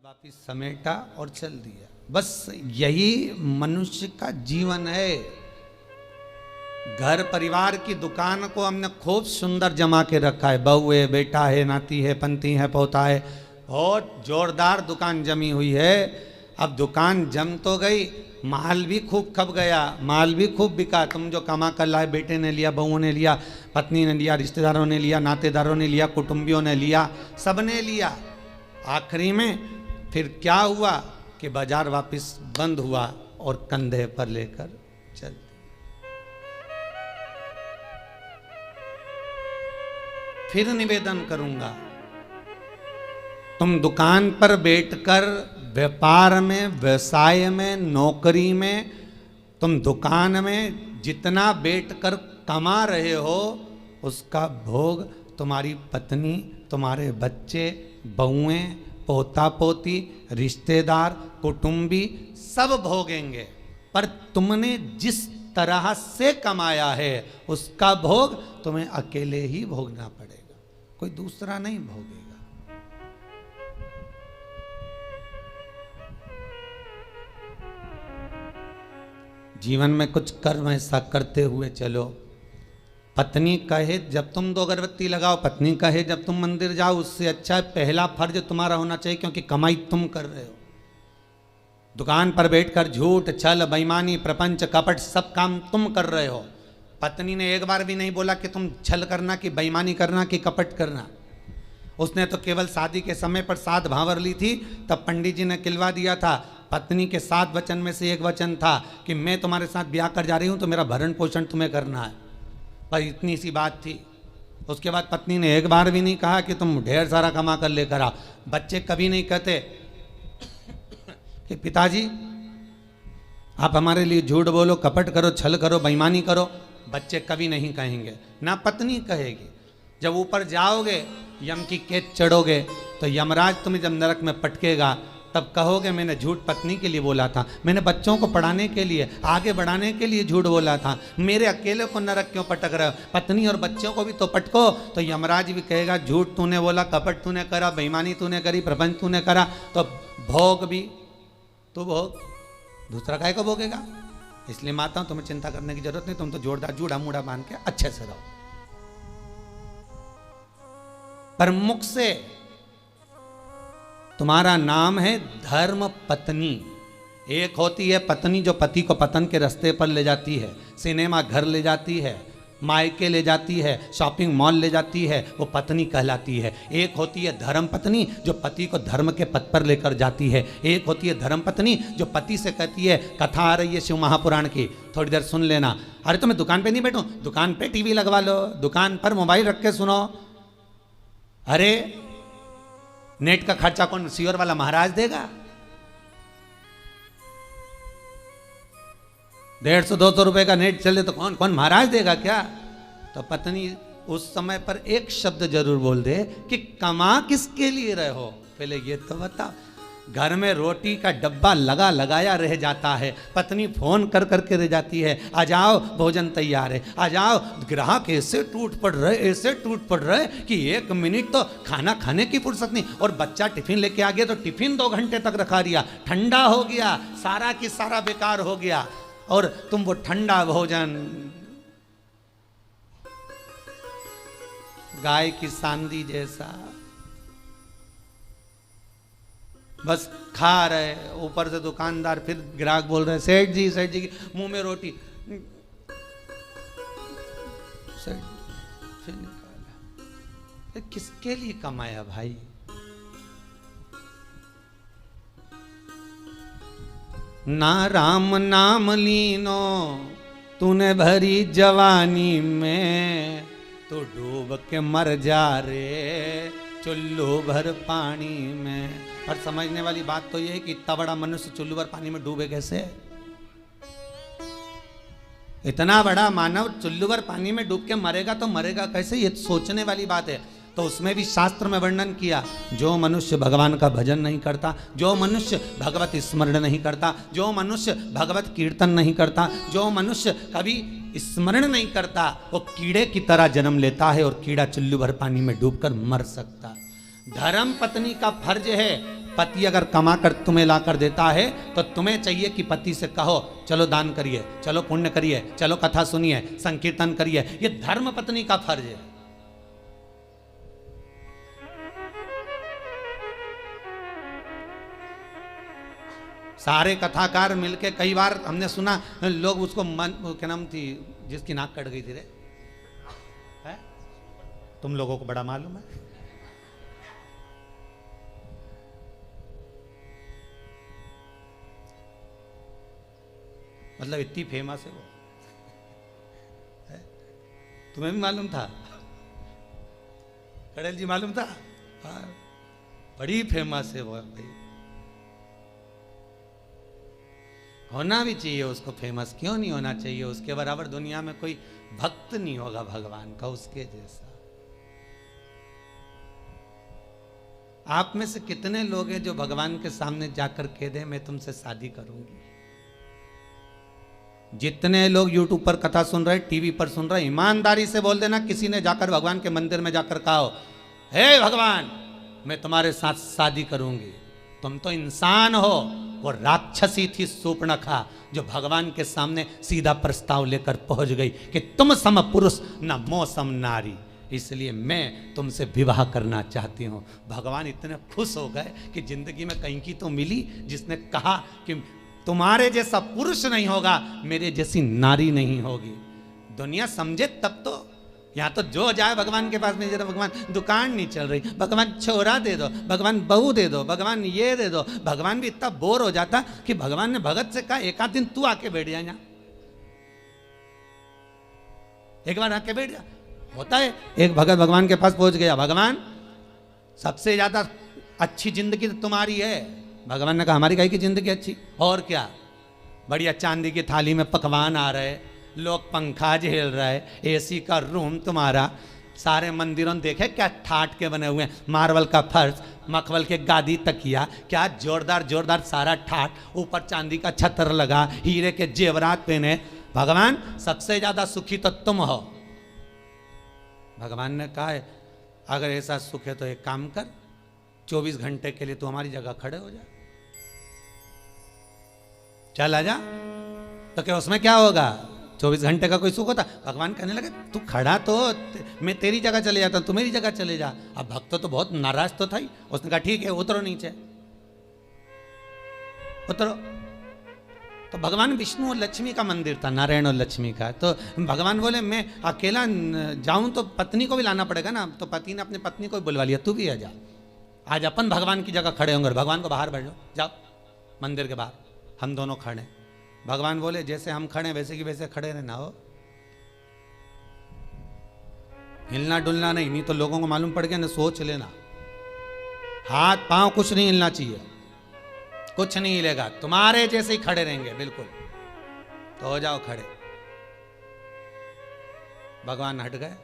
वापिस समेटा और चल दिया। बस यही मनुष्य का जीवन है। घर परिवार की दुकान को हमने खूब सुंदर जमा के रखा है। बहू है, बेटा है, नाती है, पंती है, पोता है, बहुत जोरदार दुकान जमी हुई है। अब दुकान जम तो गई, माल भी खूब खप गया, माल भी खूब बिका। तुम जो कमा कर लाए, बेटे ने लिया, बहुओं ने लिया, पत्नी ने लिया, रिश्तेदारों ने लिया, नातेदारों ने लिया, कुटुंबियों ने लिया, सबने लिया। आखिरी में फिर क्या हुआ कि बाजार वापस बंद हुआ और कंधे पर लेकर चल। फिर निवेदन करूंगा, तुम दुकान पर बैठकर व्यापार में, व्यवसाय में, नौकरी में, तुम दुकान में जितना बैठकर कमा रहे हो उसका भोग तुम्हारी पत्नी, तुम्हारे बच्चे, बहुएं, पोता पोती, रिश्तेदार, कुटुंबी सब भोगेंगे। पर तुमने जिस तरह से कमाया है उसका भोग तुम्हें अकेले ही भोगना पड़ेगा, कोई दूसरा नहीं भोगेगा। जीवन में कुछ कर्म ऐसा करते हुए चलो। पत्नी कहे जब तुम 2 अगरबत्ती लगाओ, पत्नी कहे जब तुम मंदिर जाओ, उससे अच्छा पहला फर्ज तुम्हारा होना चाहिए, क्योंकि कमाई तुम कर रहे हो। दुकान पर बैठकर झूठ, छल, बेईमानी, प्रपंच, कपट सब काम तुम कर रहे हो। पत्नी ने एक बार भी नहीं बोला कि तुम छल करना, कि बेईमानी करना, कि कपट करना। उसने तो केवल शादी के समय पर 7 भांवर ली थी, तब पंडित जी ने किलवा दिया था। पत्नी के 7 वचन में से एक वचन था कि मैं तुम्हारे साथ ब्याह कर जा रही हूं तो मेरा भरण पोषण तुम्हें करना है। पर इतनी सी बात थी। उसके बाद पत्नी ने एक बार भी नहीं कहा कि तुम ढेर सारा कमा कर लेकर आओ। बच्चे कभी नहीं कहते कि पिताजी आप हमारे लिए झूठ बोलो, कपट करो, छल करो, बेईमानी करो। बच्चे कभी नहीं कहेंगे, ना पत्नी कहेगी। जब ऊपर जाओगे, यम की कैद चढ़ोगे, तो यमराज तुम्हें जब नरक में पटकेगा तब कहोगे मैंने झूठ पत्नी के लिए बोला था, मैंने बच्चों को पढ़ाने के लिए, आगे बढ़ाने के लिए झूठ बोला था, मेरे अकेले को नरक क्यों पटक रहे हो? पत्नी और बच्चों को भी तो पटको। तो यमराज भी कहेगा झूठ तूने बोला, कपट तूने करा, बेईमानी तूने करी, प्रपंच तूने करा, तो भोग भी तो भोग, दूसरा काय को भोगेगा। इसलिए माता तुम्हें चिंता करने की जरूरत नहीं, तुम तो जोरदार जूड़ा मूड़ा बांध के अच्छे से रहो। पर मुख से तुम्हारा नाम है धर्म पत्नी। एक होती है पत्नी जो पति को पतन के रास्ते पर ले जाती है, सिनेमा घर ले जाती है, मायके ले जाती है, शॉपिंग मॉल ले जाती है, वो पत्नी कहलाती है। एक होती है धर्म पत्नी जो पति को धर्म के पथ पर लेकर जाती है। एक होती है धर्म पत्नी जो पति से कहती है, कथा आ रही है शिव महापुराण की, थोड़ी देर सुन लेना। अरे तो मैं दुकान पे नहीं बैठूं, दुकान पे टीवी लगवा लो, दुकान पर मोबाइल रख के सुनो। अरे नेट का खर्चा कौन सीवर वाला महाराज देगा? 150-200 रुपए का नेट चले तो कौन महाराज देगा क्या? तो पत्नी उस समय पर एक शब्द जरूर बोल दे कि कमा किसके लिए रहे हो, पहले ये तो बता। घर में रोटी का डब्बा लगा लगाया रह जाता है, पत्नी फोन कर करके रह जाती है, आ जाओ भोजन तैयार है, आ जाओ। ग्राहक ऐसे टूट पड़ रहे, ऐसे टूट पड़ रहे कि 1 मिनट तो खाना खाने की फुर्सत नहीं। और बच्चा टिफिन लेके आ गया तो टिफिन 2 घंटे तक रखा दिया, ठंडा हो गया, सारा की सारा बेकार हो गया। और तुम वो ठंडा भोजन गाय की सांदी जैसा बस खा रहे। ऊपर से दुकानदार, फिर ग्राहक बोल रहे सेठ जी मुंह में रोटी, सेठ फिर निकाला। किसके लिए कमाया भाई? ना राम नाम लीनो तूने भरी जवानी में, तो डूब के मर जा रे चुल्लू भर पानी में। और समझने वाली बात तो यह है कि इतना बड़ा मनुष्य चुल्लू भर पानी में डूबे कैसे? इतना बड़ा मानव चुल्लू भर पानी में डूब के मरेगा तो मरेगा कैसे? ये सोचने वाली बात है। तो उसमें भी शास्त्र में वर्णन किया, जो मनुष्य भगवान का भजन नहीं करता, जो मनुष्य भगवत स्मरण नहीं करता, जो मनुष्य भगवत कीर्तन नहीं करता, जो मनुष्य कभी स्मरण नहीं करता, वो कीड़े की तरह जन्म लेता है और कीड़ा चुल्लू भर पानी में डूबकर मर सकता। धर्म पत्नी का फर्ज है पति अगर कमा कर तुम्हें ला कर देता है तो तुम्हें चाहिए कि पति से कहो चलो दान करिए, चलो पुण्य करिए, चलो कथा सुनिए, संकीर्तन करिए। ये धर्म पत्नी का फर्ज है। सारे कथाकार मिलके, कई बार हमने सुना लोग उसको क्या नाम थी जिसकी नाक कट गई थी रे, है? तुम लोगों को बड़ा मालूम है। मतलब इतनी फेमस है वो, है? तुम्हें भी मालूम था? कड़ेल जी मालूम था? हाँ, बड़ी फेमस है वो भाई। होना भी चाहिए उसको फेमस, क्यों नहीं होना चाहिए? उसके बराबर दुनिया में कोई भक्त नहीं होगा भगवान का उसके जैसा। आप में से कितने लोग हैं जो भगवान के सामने जाकर कह दें मैं तुमसे शादी करूंगी? जितने लोग यूट्यूब पर कथा सुन रहे, टीवी पर सुन रहे, ईमानदारी से बोल देना किसी ने जाकर भगवान के मंदिर में जाकर कहा हो हे भगवान मैं तुम्हारे साथ शादी करूंगी। तुम तो इंसान हो, वो राक्षसी थी सूर्पणखा जो भगवान के सामने सीधा प्रस्ताव लेकर पहुंच गई कि तुम सम पुरुष न मो सम नारी, इसलिए मैं तुमसे विवाह करना चाहती हूँ। भगवान इतने खुश हो गए कि जिंदगी में कहीं की तो मिली जिसने कहा कि तुम्हारे जैसा पुरुष नहीं होगा, मेरे जैसी नारी नहीं होगी। दुनिया समझे तब तो। यहाँ तो जो जाए भगवान के पास में, जरा भगवान दुकान नहीं चल रही, भगवान छोरा दे दो, भगवान बहू दे दो, भगवान ये दे दो। भगवान भी इतना बोर हो जाता कि भगवान ने भगत से कहा एक आध दिन तू आके बैठ जा यहाँ, एक बार आके बैठ जा। होता है एक भगत भगवान के पास पहुंच गया, भगवान सबसे ज्यादा अच्छी जिंदगी तो तुम्हारी है। भगवान ने कहा हमारी काहे की जिंदगी अच्छी, और क्या, बढ़िया चांदी की थाली में पकवान आ रहे, लोग पंखा झेल रहे, एसी का रूम तुम्हारा, सारे मंदिरों देखे क्या ठाट के बने हुए हैं, मार्बल का फर्श, मखमल के गादी तकिया, क्या जोरदार जोरदार सारा ठाट, ऊपर चांदी का छतर लगा, हीरे के जेवरात पहने। भगवान सबसे ज्यादा सुखी तो तुम हो। भगवान ने कहा है अगर ऐसा सुख है तो एक काम कर, 24 घंटे के लिए तू हमारी जगह खड़े हो जा, चल आजा। तो क्या उसमें क्या होगा? 24 घंटे का कोई सुख होता? भगवान कहने लगे तू खड़ा तो मैं तेरी जगह चले जाता, तू मेरी जगह चले जा। अब भक्त तो बहुत नाराज तो था ही, उसने कहा ठीक है उतरो नीचे, उतरो। तो भगवान विष्णु और लक्ष्मी का मंदिर था, नारायण और लक्ष्मी का। तो भगवान बोले मैं अकेला जाऊं तो पत्नी को भी लाना पड़ेगा ना, तो पति ने अपनी पत्नी को बुलवा लिया, तू भी आ जा, आज अपन भगवान की जगह खड़े होंगे। भगवान को बाहर बैठो, जाओ मंदिर के बाहर, हम दोनों खड़े। भगवान बोले जैसे हम खड़े वैसे की वैसे खड़े रहना हो, हिलना डुलना नहीं, नहीं तो लोगों को मालूम पड़ गया ना, सोच लेना। हाथ पांव कुछ नहीं हिलना चाहिए, कुछ नहीं हिलेगा, तुम्हारे जैसे ही खड़े रहेंगे बिल्कुल। तो हो जाओ खड़े। भगवान हट गए,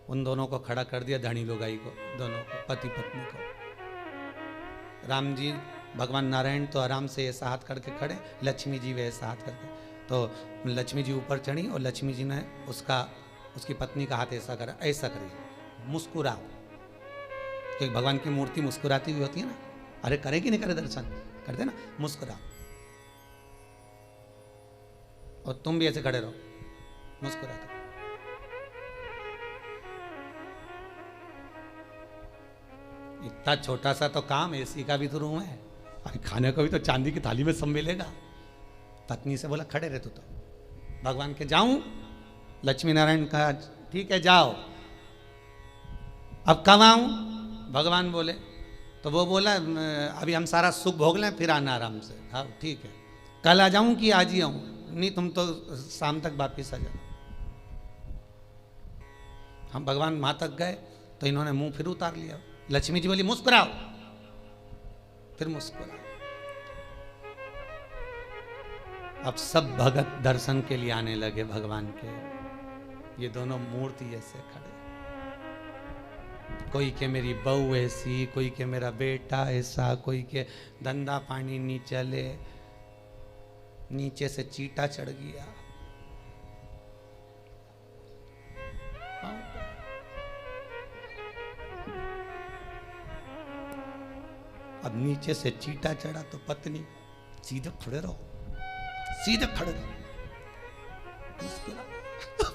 उन दोनों को खड़ा कर दिया, धनी लुगाई को, दोनों को, पति पत्नी को। राम जी भगवान नारायण तो आराम से ऐसा हाथ करके खड़े, लक्ष्मी जी वैसा हाथ करके। तो लक्ष्मी जी ऊपर चढ़ी और लक्ष्मी जी ने उसकी पत्नी का हाथ ऐसा करा, ऐसा करिए, मुस्कुरा, क्योंकि भगवान की मूर्ति मुस्कुराती हुई होती है ना। अरे करे कि नहीं करे दर्शन, करते ना, मुस्कुरा। और तुम भी ऐसे खड़े रहो, मुस्कुराते। इतना छोटा सा तो काम, एसी का भी तो रूम है, अरे खाने को भी तो चांदी की थाली में सब मिलेगा। पत्नी से बोला खड़े रहे तो भगवान के जाऊं? लक्ष्मी नारायण कहा ठीक है जाओ। अब कब आऊं? भगवान बोले, तो वो बोला अभी हम सारा सुख भोग लें फिर आना आराम से। हाँ ठीक है, कल आ जाऊं कि आज ही आऊं? नहीं तुम तो शाम तक वापिस आ जाओ। हम भगवान वहां तक गए तो इन्होंने मुंह फिर उतार लिया। लक्ष्मी जी बोली मुस्कुराओ, फिर मुस्कुराओ। अब सब भगत दर्शन के लिए आने लगे भगवान के। ये दोनों मूर्ति ऐसे खड़े, कोई के मेरी बहू ऐसी, कोई के मेरा बेटा ऐसा, कोई के धंधा पानी नहीं चले, नीचे से चीटा चढ़ गया। अब नीचे से चीटा चढ़ा तो पत्नी सीधे खड़े रहो, सीधे खड़े रहो, मुस्कुरा।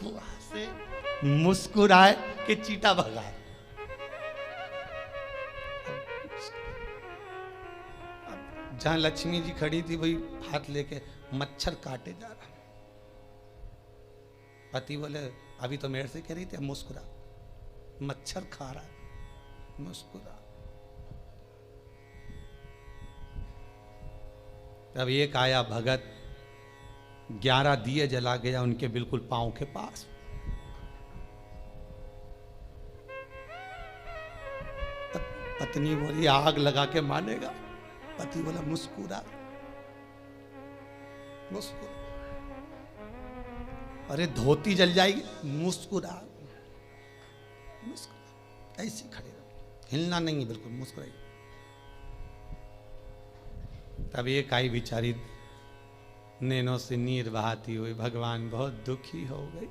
वहां से मुस्कुराए कि चीटा भगा। जहां लक्ष्मी जी खड़ी थी वही हाथ लेके मच्छर काटे जा रहा। पति बोले अभी तो मेरे से कह रही थी, अब मुस्कुरा, मच्छर खा रहा है, मुस्कुरा। तब एक आया भगत, 11 दिए जला गया उनके बिल्कुल पांव के पास। पत्नी बोली आग लगा के मानेगा। पति बोला मुस्कुरा, मुस्कुरा। अरे धोती जल जाएगी, मुस्कुरा, मुस्कुरा। ऐसे खड़े रहो, हिलना नहीं है, बिल्कुल मुस्कुराई। तब एक आई बेचारी नैनों से नीर बहाती हुई, भगवान बहुत दुखी हो गई।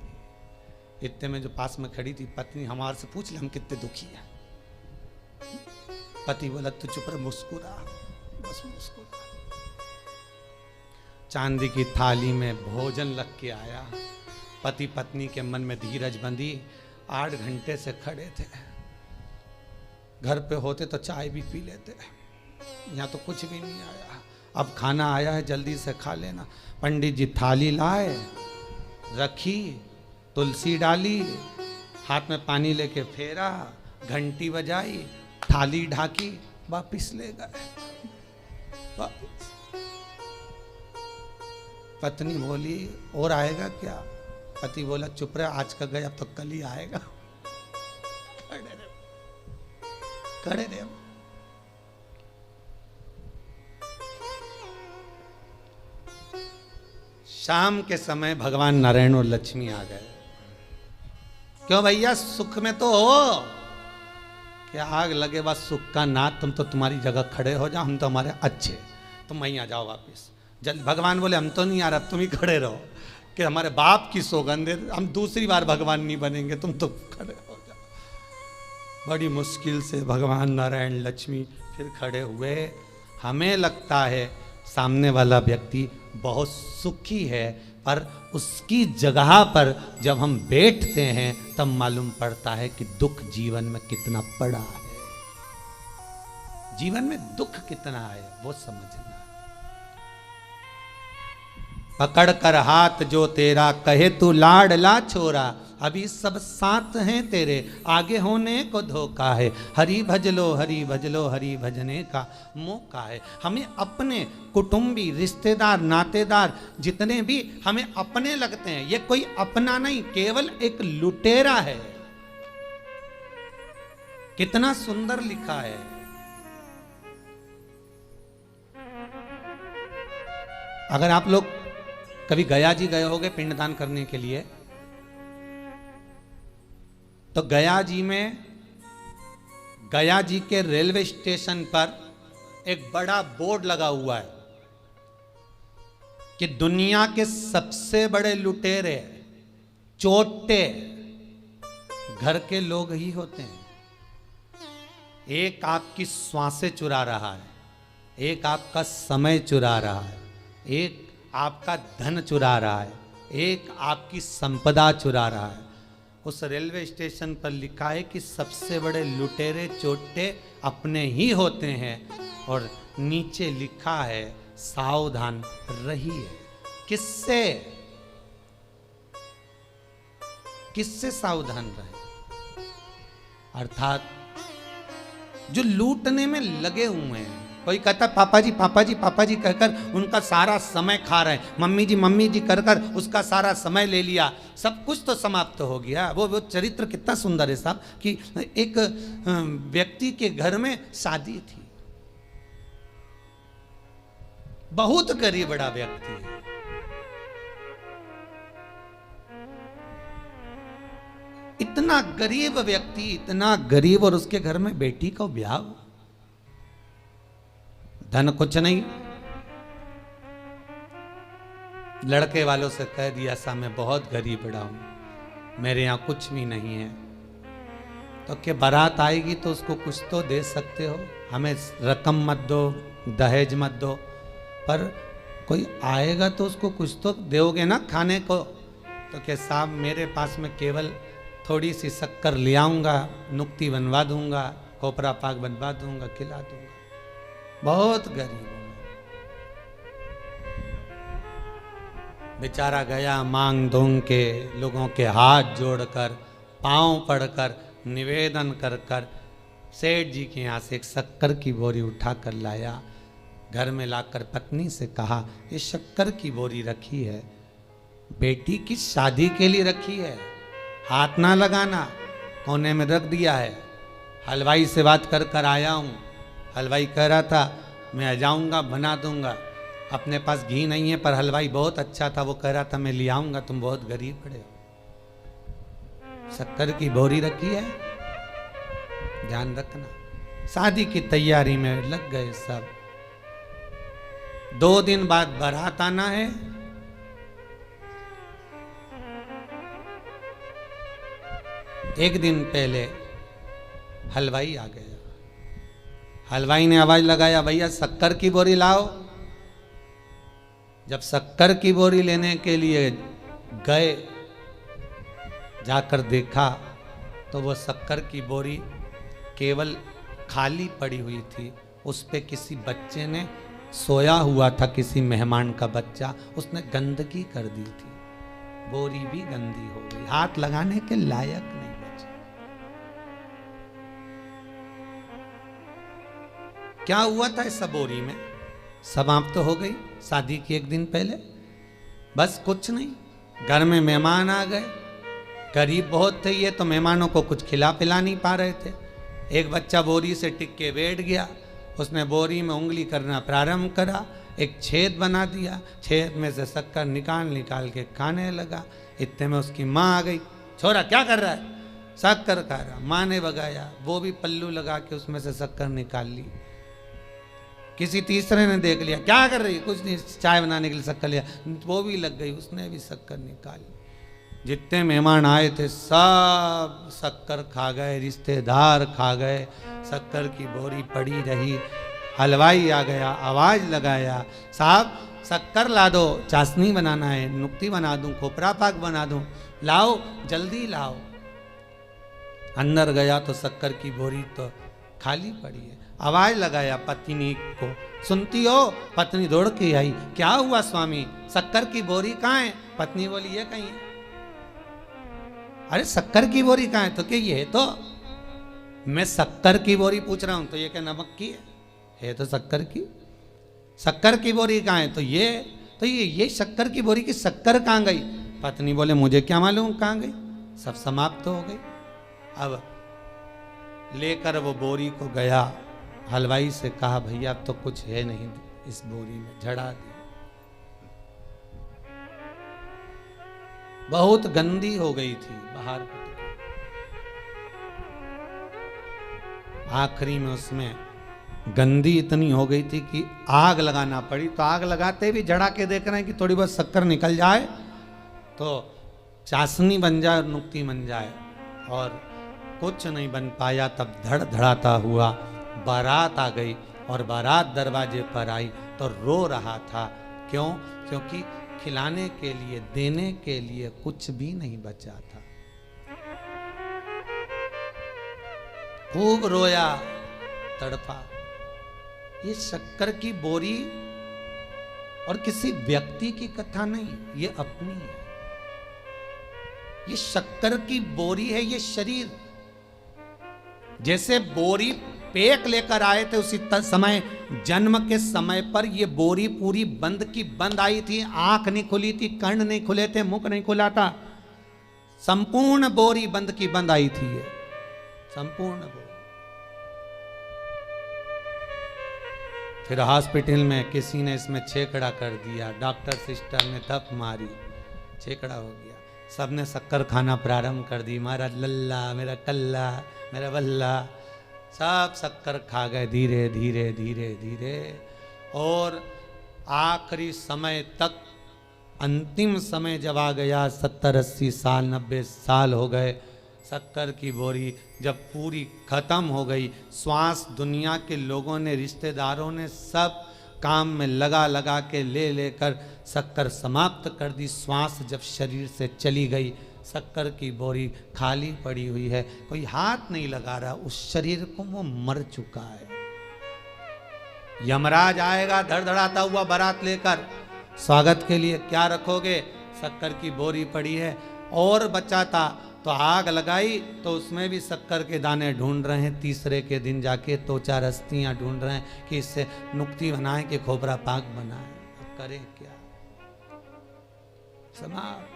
इतने में जो पास में खड़ी थी पत्नी, हमारे से पूछ ले हम कितने दुखी हैं। पति बोला तू चुप रह, मुस्कुरा, बस मुस्कुरा। चांदी की थाली में भोजन लग के आया। पति पत्नी के मन में धीरज बंधी। 8 घंटे से खड़े थे। घर पे होते तो चाय भी पी लेते, यहाँ तो कुछ भी नहीं आया। अब खाना आया है, जल्दी से खा लेना। पंडित जी थाली लाए, रखी, तुलसी डाली, हाथ में पानी लेके फेरा, घंटी बजाई, थाली ढाकी, वापिस ले गए। वापिस। पत्नी बोली और आएगा क्या? पति बोला चुप रहे, आज का गया अब तो कल ही आएगा। खड़े रहे। शाम के समय भगवान नारायण और लक्ष्मी आ गए। क्यों भैया, सुख में तो हो, क्या आग लगे बस सुख का नाथ, तुम तो तुम्हारी जगह खड़े हो जाओ, हम तो हमारे अच्छे, तुम वहीं आ जाओ वापिस। जल्द। भगवान बोले हम तो नहीं आ रहा, तुम ही खड़े रहो, कि हमारे बाप की सौगंध है, हम दूसरी बार भगवान नहीं बनेंगे, तुम तो खड़े हो जाओ। बड़ी मुश्किल से भगवान नारायण लक्ष्मी फिर खड़े हुए। हमें लगता है सामने वाला व्यक्ति बहुत सुखी है, पर उसकी जगह पर जब हम बैठते हैं तब मालूम पड़ता है कि दुख जीवन में कितना पड़ा है। जीवन में दुख कितना है वो समझना। पकड़ कर हाथ जो तेरा, कहे तू लाडला छोरा, अभी सब साथ हैं तेरे, आगे होने को धोखा है। हरि भज लो, हरि भज लो, हरि भजने का मौका है। हमें अपने कुटुंबी, रिश्तेदार, नातेदार जितने भी हमें अपने लगते हैं, ये कोई अपना नहीं, केवल एक लुटेरा है। कितना सुंदर लिखा है। अगर आप लोग कभी गया जी गए होगे पिंडदान करने के लिए, तो गया जी में, गया जी के रेलवे स्टेशन पर एक बड़ा बोर्ड लगा हुआ है कि दुनिया के सबसे बड़े लुटेरे, चोटे घर के लोग ही होते हैं। एक आपकी श्वासें चुरा रहा है, एक आपका समय चुरा रहा है, एक आपका धन चुरा रहा है, एक आपकी संपदा चुरा रहा है। उस रेलवे स्टेशन पर लिखा है कि सबसे बड़े लुटेरे चोटे अपने ही होते हैं, और नीचे लिखा है सावधान रहिए। किससे? किससे सावधान रहे? अर्थात जो लूटने में लगे हुए हैं। कोई कहता पापा जी पापा जी पापा जी कहकर उनका सारा समय खा रहे हैं, मम्मी जी कर कर उसका सारा समय ले लिया, सब कुछ तो समाप्त हो गया। वो चरित्र कितना सुंदर है साहब, कि एक व्यक्ति के घर में शादी थी, बहुत गरीब बड़ा व्यक्ति है, इतना गरीब व्यक्ति, इतना गरीब, और उसके घर में बेटी का ब्याह। धन कुछ नहीं, लड़के वालों से कह दिया सा मैं बहुत गरीब बड़ा हूं, मेरे यहां कुछ भी नहीं है। तो क्या बारात आएगी तो उसको कुछ तो दे सकते हो? हमें रकम मत दो, दहेज मत दो, पर कोई आएगा तो उसको कुछ तो दोगे ना खाने को। तो क्या साहब मेरे पास में केवल थोड़ी सी शक्कर ले आऊँगा, नुक्ती बनवा दूंगा, खोपरा पाक बनवा दूंगा, खिला दूंगा। बहुत गरीब हूँ मैं। बेचारा गया मांग धोंग के, लोगों के हाथ जोड़कर, पांव पड़कर, निवेदन कर कर सेठ जी के यहाँ से एक शक्कर की बोरी उठा कर लाया। घर में लाकर पत्नी से कहा, ये शक्कर की बोरी रखी है, बेटी की शादी के लिए रखी है, हाथ ना लगाना। कोने में रख दिया है। हलवाई से बात कर कर आया हूँ। हलवाई कह रहा था मैं आ जाऊँगा, बना दूंगा। अपने पास घी नहीं है, पर हलवाई बहुत अच्छा था, वो कह रहा था मैं ले आऊँगा, तुम बहुत गरीब पड़े हो। शक्कर की बोरी रखी है, ध्यान रखना। शादी की तैयारी में लग गए सब। 2 दिन बाद बारात आना है। एक दिन पहले हलवाई आ गया। हलवाई ने आवाज लगाया, भैया शक्कर की बोरी लाओ। जब शक्कर की बोरी लेने के लिए गए, जाकर देखा तो वो शक्कर की बोरी केवल खाली पड़ी हुई थी। उस पे किसी बच्चे ने सोया हुआ था, किसी मेहमान का बच्चा, उसने गंदगी कर दी थी। बोरी भी गंदी हो गई, हाथ लगाने के लायक नहीं बची। क्या हुआ था इस बोरी में? समाप्त तो हो गई शादी की एक दिन पहले। बस कुछ नहीं, घर में मेहमान आ गए। गरीब बहुत थे ये, तो मेहमानों को कुछ खिला पिला नहीं पा रहे थे। एक बच्चा बोरी से टिक के बैठ गया। उसने बोरी में उंगली करना प्रारंभ करा, एक छेद बना दिया, छेद में से शक्कर निकाल के खाने लगा। इतने में उसकी माँ आ गई। छोरा क्या कर रहा है? शक्कर खा रहा। माँ ने भगाया, वो भी पल्लू लगा के उसमें से शक्कर निकाल ली। किसी तीसरे ने देख लिया, क्या कर रही? कुछ नहीं, चाय बनाने के लिए शक्कर लिया। वो भी लग गई, उसने भी शक्कर निकाल ली। जितने मेहमान आए थे सब शक्कर खा गए, रिश्तेदार खा गए, शक्कर की बोरी पड़ी रही। हलवाई आ गया, आवाज लगाया, साहब शक्कर ला दो, चाशनी बनाना है, नुक्ती बना दूं, खोपरा पाक बना दूं, लाओ जल्दी लाओ। अंदर गया तो शक्कर की बोरी तो खाली पड़ी है। आवाज लगाया पत्नी को, सुनती हो? पत्नी दौड़ के आई, क्या हुआ स्वामी, शक्कर की बोरी कहाँ है? पत्नी बोली ये कहीं है। अरे शक्कर की बोरी कहाँ है? तो क्या ये तो मैं शक्कर की बोरी पूछ रहा हूं, तो ये क्या नमक की है तो शक्कर की। शक्कर की बोरी कहाँ है? तो ये शक्कर की बोरी की शक्कर कहाँ गई? पत्नी बोले मुझे क्या मालूम कहाँ गई, सब समाप्त हो गई। अब लेकर वो बोरी को गया, हलवाई से कहा भैया अब तो कुछ है नहीं इस बोरी में, झड़ा दी। बहुत गंदी हो गई थी, बाहर आखिरी में उसमें गंदी इतनी हो गई थी कि आग लगाना पड़ी। तो आग लगाते भी झड़ा के देख रहे हैं कि थोड़ी बहुत शक्कर निकल जाए तो चाशनी बन जाए और नुक्ती बन जाए, और कुछ नहीं बन पाया। तब धड़ धड़ाता हुआ बारात आ गई, और बारात दरवाजे पर आई तो रो रहा था। क्यों? क्योंकि खिलाने के लिए, देने के लिए कुछ भी नहीं बचा था। खूब रोया, तड़पा। ये शक्कर की बोरी और किसी व्यक्ति की कथा नहीं, ये अपनी है। ये शक्कर की बोरी है, ये शरीर। जैसे बोरी पेक लेकर आए थे उसी समय, जन्म के समय पर ये बोरी पूरी बंद की बंद आई थी। आंख नहीं खुली थी, कर्ण नहीं खुले थे, मुख नहीं खुला था, संपूर्ण बोरी बंद की बंद आई थी। ये संपूर्ण बोरी। फिर हॉस्पिटल में किसी ने इसमें छेकड़ा कर दिया, डॉक्टर सिस्टर ने धप मारी, छेकड़ा हो गया। सबने शक्कर खाना प्रारंभ कर दी। मेरा लल्ला, मेरा कल्ला, मेरा बल्ला, सब शक्कर खा गए धीरे धीरे धीरे धीरे। और आखिरी समय तक, अंतिम समय जब आ गया, 70-80 साल 90 साल हो गए, शक्कर की बोरी जब पूरी खत्म हो गई, श्वास दुनिया के लोगों ने, रिश्तेदारों ने सब काम में लगा लगा के ले लेकर शक्कर समाप्त कर दी। श्वास जब शरीर से चली गई, शक्कर की बोरी खाली पड़ी हुई है, कोई हाथ नहीं लगा रहा उस शरीर को, वो मर चुका है। यमराज आएगा धड़धड़ाता हुआ बारात लेकर, स्वागत के लिए क्या रखोगे? शक्कर की बोरी पड़ी है। और बचा था तो आग लगाई तो उसमें भी शक्कर के दाने ढूंढ रहे हैं। तीसरे के दिन जाके तो चार अस्थियां ढूंढ रहे हैं कि इससे नुक्ती बनाए कि खोपरा पाक बनाए। करें क्या? समाप्त।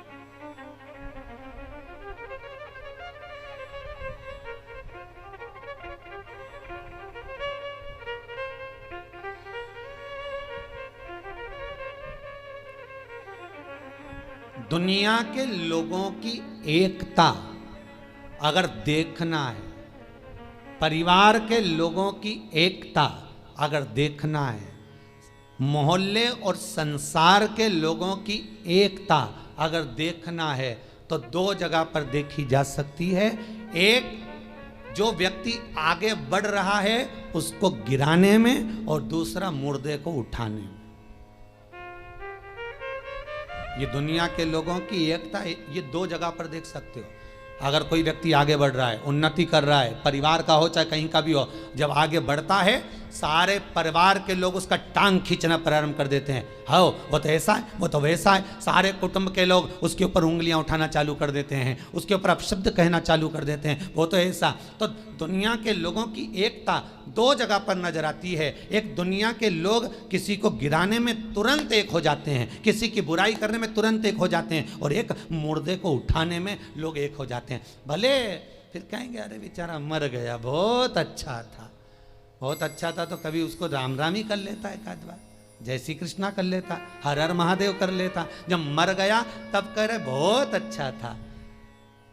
दुनिया के लोगों की एकता अगर देखना है, परिवार के लोगों की एकता अगर देखना है, मोहल्ले और संसार के लोगों की एकता अगर देखना है, तो दो जगह पर देखी जा सकती है। एक, जो व्यक्ति आगे बढ़ रहा है उसको गिराने में, और दूसरा मुर्दे को उठाने में। ये दुनिया के लोगों की एकता, ये दो जगह पर देख सकते हो। अगर कोई व्यक्ति आगे बढ़ रहा है, उन्नति कर रहा है, परिवार का हो चाहे कहीं का भी हो, जब आगे बढ़ता है सारे परिवार के लोग उसका टांग खींचना प्रारंभ कर देते हैं। हो वो तो ऐसा है, वो तो वैसा है। सारे कुटुंब के लोग उसके ऊपर उंगलियां उठाना चालू कर देते हैं, उसके ऊपर अपशब्द कहना चालू कर देते हैं, वो तो ऐसा। तो दुनिया के लोगों की एकता दो जगह पर नजर आती है। एक, दुनिया के लोग किसी को गिराने में तुरंत एक हो जाते हैं, किसी की बुराई करने में तुरंत एक हो जाते हैं, और एक, मुर्दे को उठाने में लोग एक हो जाते हैं। भले फिर कहेंगे अरे बेचारा मर गया, बहुत अच्छा था, बहुत अच्छा था, तो कभी उसको राम राम ही कर लेता है, एक आध बार जय श्री कृष्णा कर लेता, हर हर महादेव कर लेता। जब मर गया तब कह रहे बहुत अच्छा था।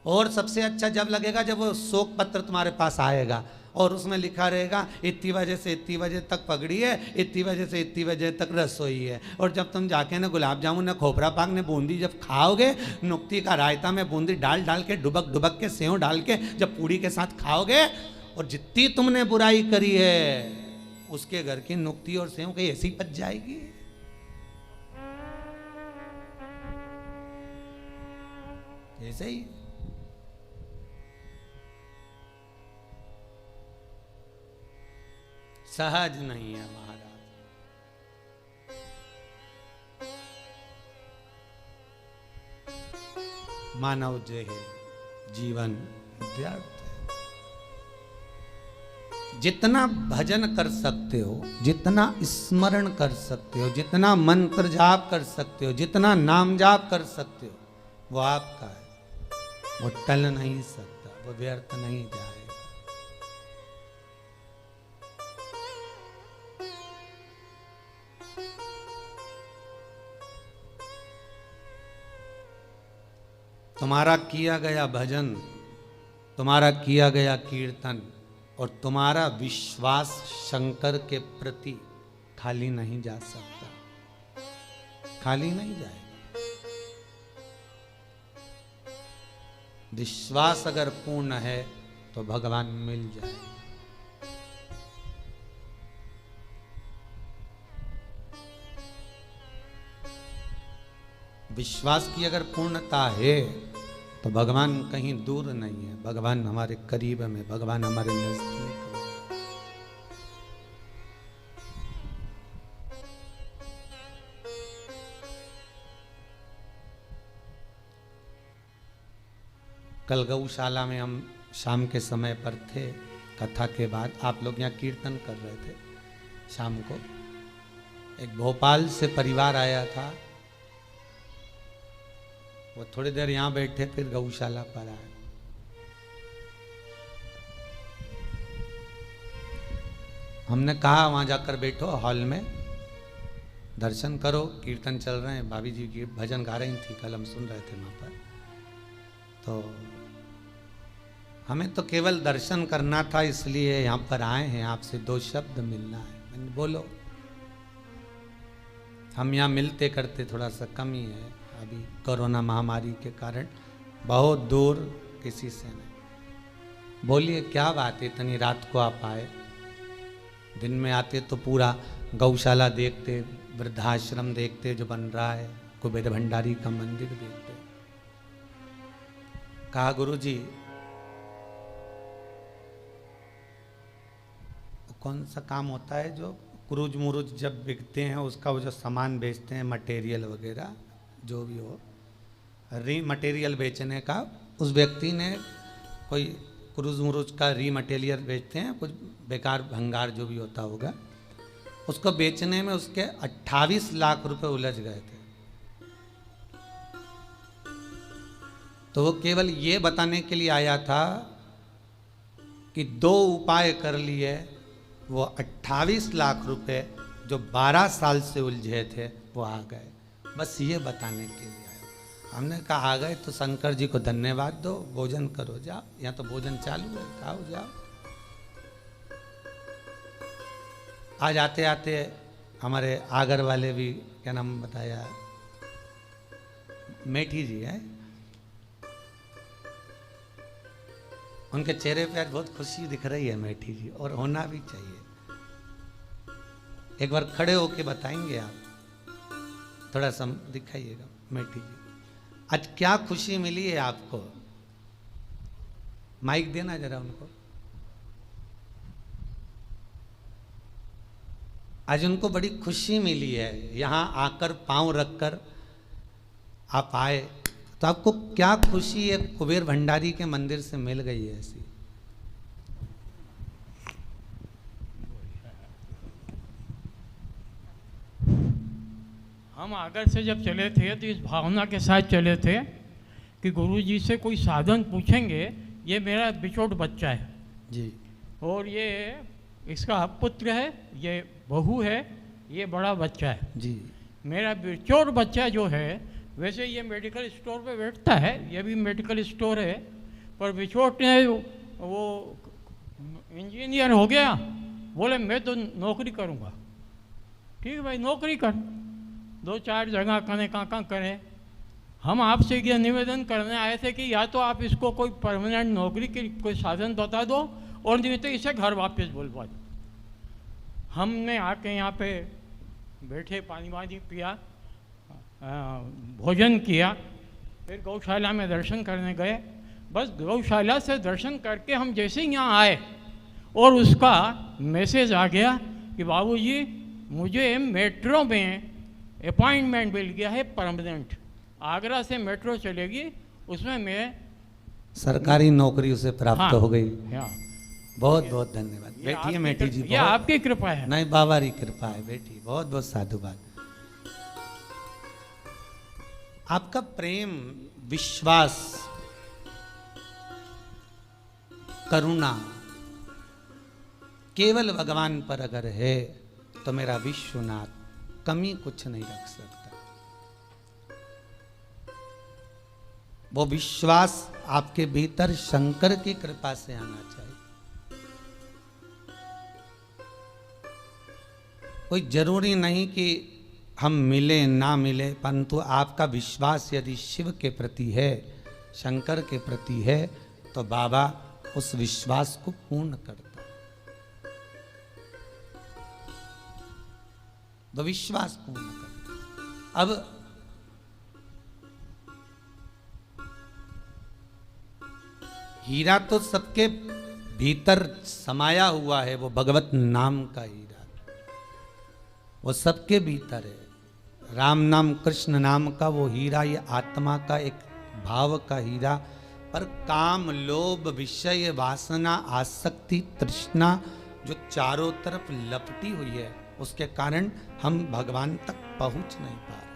और सबसे अच्छा जब लगेगा जब वो शोक पत्र तुम्हारे पास आएगा और उसमें लिखा रहेगा इतनी बजे से इतनी बजे तक पगड़ी है, इतनी बजे से इतनी बजे तक रसोई है। और जब तुम जाके ना गुलाब जामुन ना खोपरा पाक ने बूंदी जब खाओगे, नुक्ती का रायता में बूंदी डाल डाल के डुबक डुबक के सेव डाल के जब पूड़ी के साथ खाओगे, और जितनी तुमने बुराई करी है उसके घर की नुक्ती और सेव कहीं ऐसी पच जाएगी। ऐसे ही सहज नहीं है महाराज। मानव जो है जीवन व्यर्थ। जितना भजन कर सकते हो, जितना स्मरण कर सकते हो, जितना मंत्र जाप कर सकते हो, जितना नाम जाप कर सकते हो, वो आपका है। वो टल नहीं सकता, वो व्यर्थ नहीं जाएगा। तुम्हारा किया गया भजन, तुम्हारा किया गया कीर्तन और तुम्हारा विश्वास शंकर के प्रति खाली नहीं जा सकता, खाली नहीं जाएगा। विश्वास अगर पूर्ण है तो भगवान मिल जाएगा। विश्वास की अगर पूर्णता है तो भगवान कहीं दूर नहीं है, भगवान हमारे करीब में, भगवान हमारे नजदीक में। कल गौशाला में हम शाम के समय पर थे, कथा के बाद आप लोग यहाँ कीर्तन कर रहे थे। शाम को एक भोपाल से परिवार आया था, वो थोड़ी देर यहाँ बैठे फिर गौशाला पर आए। हमने कहा वहां जाकर बैठो हॉल में, दर्शन करो, कीर्तन चल रहे हैं, भाभी जी की भजन गा रही थी, कल हम सुन रहे थे वहां पर। तो हमें तो केवल दर्शन करना था, इसलिए यहाँ पर आए हैं, आपसे दो शब्द मिलना है। मैंने बोलो, हम यहाँ मिलते करते थोड़ा सा कम ही है, अभी कोरोना महामारी के कारण बहुत दूर किसी से नहीं। बोलिए क्या बात है, इतनी रात को आप आए? दिन में आते तो पूरा गौशाला देखते, वृद्धाश्रम देखते जो बन रहा है, कुबेर भंडारी का मंदिर देखते। कहा गुरुजी कौन सा काम होता है जो क्रूज मुरूज जब बिकते हैं उसका वो जो सामान बेचते हैं, मटेरियल वगैरह जो भी हो, री मटेरियल बेचने का, उस व्यक्ति ने कोई क्रूज मुरूज का री मटेरियल बेचते हैं, कुछ बेकार भंगार जो भी होता होगा, उसको बेचने में उसके 28 लाख रुपए उलझ गए थे। तो वो केवल ये बताने के लिए आया था कि 2 उपाय कर लिए, वो 28 लाख रुपए जो 12 साल से उलझे थे वो आ गए, बस ये बताने के लिए आया। हमने कहा आ गए तो शंकर जी को धन्यवाद दो, भोजन करो, जाओ, यहाँ तो भोजन चालू है, खाओ जाओ। आज आते आते हमारे आगर वाले भी, क्या नाम बताया, मेठी जी है, उनके चेहरे पे आज बहुत खुशी दिख रही है मेठी जी, और होना भी चाहिए। एक बार खड़े होके बताएंगे आप, थोड़ा सा दिखाइएगा मेठी जी, आज क्या खुशी मिली है आपको? माइक देना जरा उनको। आज उनको बड़ी खुशी मिली है, यहाँ आकर पांव रखकर आप आए, तो आपको क्या खुशी है कुबेर भंडारी के मंदिर से मिल गई है ऐसी? हम आगर से जब चले थे तो इस भावना के साथ चले थे कि गुरु जी से कोई साधन पूछेंगे, ये मेरा बिछोट बच्चा है जी, और ये इसका पुत्र है, ये बहू है, ये बड़ा बच्चा है जी, मेरा बिछोट बच्चा जो है, वैसे ये मेडिकल स्टोर पे बैठता है, ये भी मेडिकल स्टोर है, पर बिछोट ने वो इंजीनियर हो गया, बोले मैं तो नौकरी करूँगा। ठीक है भाई, नौकरी कर, 2-4 जगह कहाँ करें। हम आपसे ये निवेदन करने आए थे कि या तो आप इसको कोई परमानेंट नौकरी की कोई साधन बता दो, और नहीं तो इसे घर वापस बुलवा दो। हमने आके यहाँ पे बैठे, पानी वानी पिया, भोजन किया, फिर गौशाला में दर्शन करने गए। बस गौशाला से दर्शन करके हम जैसे ही यहाँ आए और उसका मैसेज आ गया कि बाबूजी मुझे मेट्रो में अपॉइंटमेंट मिल गया है परमानेंट, आगरा से मेट्रो चलेगी, उसमें मैं सरकारी नौकरी उसे प्राप्त हाँ, हो गई। हाँ, बहुत बहुत धन्यवाद। बैठिए मेठी जी, ये आपकी कृपा है। नहीं, बाबा की कृपा है बेटी, बहुत बहुत साधुवाद। आपका प्रेम, विश्वास, करुणा केवल भगवान पर अगर है तो मेरा विश्वनाथ कमी कुछ नहीं रख सकता। वो विश्वास आपके भीतर शंकर की कृपा से आना चाहिए। कोई जरूरी नहीं कि हम मिले ना मिले, परंतु आपका विश्वास यदि शिव के प्रति है, शंकर के प्रति है, तो बाबा उस विश्वास को पूर्ण करता है। तो विश्वास पूर्ण करता। अब हीरा तो सबके भीतर समाया हुआ है, वो भगवत नाम का हीरा, वो सबके भीतर है। राम नाम, कृष्ण नाम का वो हीरा, ये आत्मा का एक भाव का हीरा, पर काम, लोभ, विषय, वासना, आसक्ति, तृष्णा जो चारों तरफ लपटी हुई है, उसके कारण हम भगवान तक पहुंच नहीं पा रहे।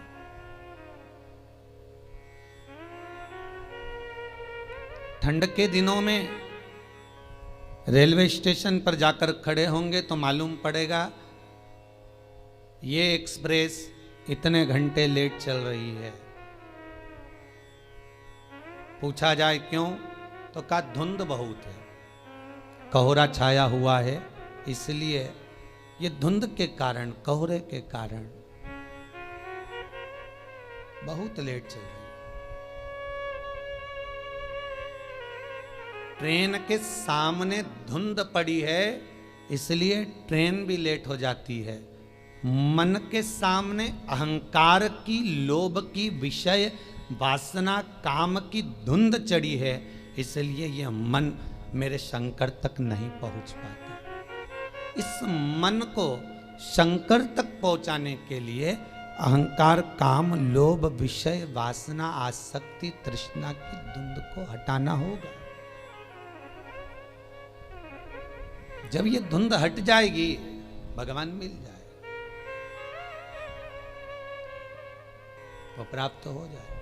ठंड के दिनों में रेलवे स्टेशन पर जाकर खड़े होंगे तो मालूम पड़ेगा ये एक्सप्रेस इतने घंटे लेट चल रही है। पूछा जाए क्यों, तो कहा धुंध बहुत है, कोहरा छाया हुआ है, इसलिए ये धुंध के कारण, कोहरे के कारण बहुत लेट चल रही है। ट्रेन के सामने धुंध पड़ी है, इसलिए ट्रेन भी लेट हो जाती है। मन के सामने अहंकार की, लोभ की, विषय वासना, काम की धुंध चढ़ी है, इसलिए यह मन मेरे शंकर तक नहीं पहुंच पाता। इस मन को शंकर तक पहुंचाने के लिए अहंकार, काम, लोभ, विषय, वासना, आसक्ति, तृष्णा की धुंध को हटाना होगा। जब ये धुंध हट जाएगी, भगवान मिल जाए तो प्राप्त हो जाए।